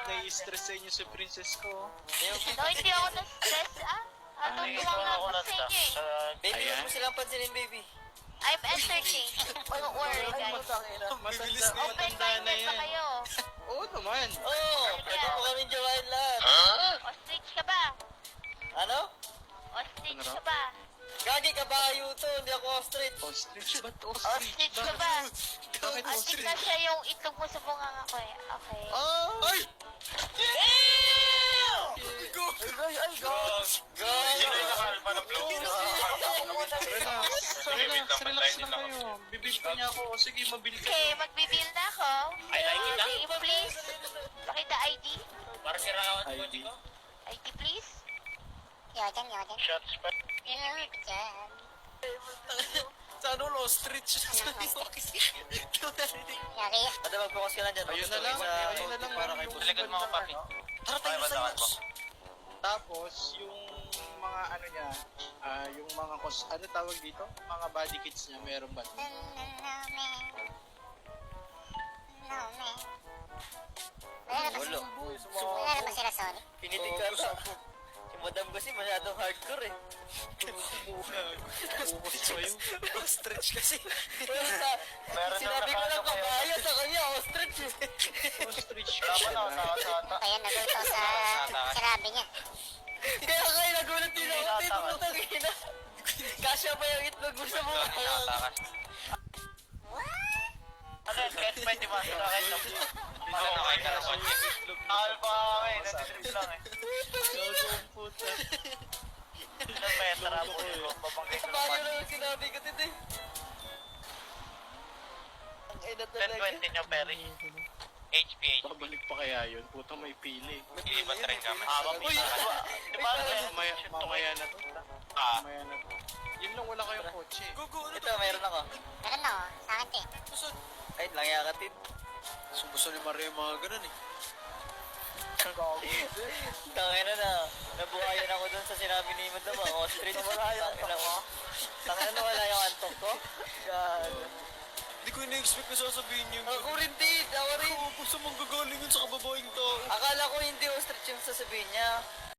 nai-stress sa inyo si princess ko. No, hindi ako na-stress, ah. Tutuwa nga ako sa inyo eh. Baby, huwag mo silang pansinin, baby. I'm entertained. Don't worry, guys. Open-minded pa kayo. Oo naman. Oo, pwede mo kami jawain lahat. Ostrich ka ba? Ano? Ostrich ka ba? Gagi ka ba, Yuto? Hindi ako ostrich. Ostrich? Ba't Ostrich ka ba? Bakit Ostrich ostrich? na siya yung itlog mo sa bunganga ko eh. Okay. Ay! Relax lang kayo. Bibil pa niya ako. Sige, mabili ka. Okay, magbibil na ako. ID, please. Pakita ID. ID. ID, please. Yodan. Shots pa. Yodan. Sa ano, ostrich? Yari. Ada, mag-focus ka lang dyan. Ayun na lang. Ayun na lang. Para kay Yung Bulagan banda mga papi. ano. Tara tayo sa news. Tapos, yung mga ano niya, yung mga ano tawag dito? Mga body kits niya, meron ba? Wala. Wala naman sila, sorry. Pinitig ka sa si Madam kasi masyadong hardcore eh. Ostrich kasi. Sinabi ko lang kabayo sa kanya, ostrich eh. Ostrich. Kaya naguto sa sinabi niya. Kaya kayo nagulat din ako, tayo putang ina. Kasya pa yung itlog mo sa mukha. Ano yun, kahit pwede ba? Ano kayo ka lang? Akal pa kami, natitrip lang eh. Gagawang puta. Ilang metra po yun, babangkit ko naman. Paano lang sinabi ko dito eh? Ang ina talaga. 1020 nyo, Perry. HP. Babalik pa kaya yun? Puta may pili. Ilipat rin kami. Uy, di ba? Mamaya na to. Mamaya na to. Yun lang, wala kayong kotse. Ito, mayroon ako. Meron na, sa akin, te. Ay, langyakatid. Gusto ni Mario yung mga ganun eh. Tangina na. Nabuhayan ako dun sa sinabi ni Madam. Ostrich. Tangina mo. Tangina na wala yung antok ko. God. Hindi ko ina-expect na sasabihin niyo. Ako rin din. Ako rin. Gusto mong gagaling yun sa kababaeng tao. Akala ko hindi ostrich yung sasabihin niya.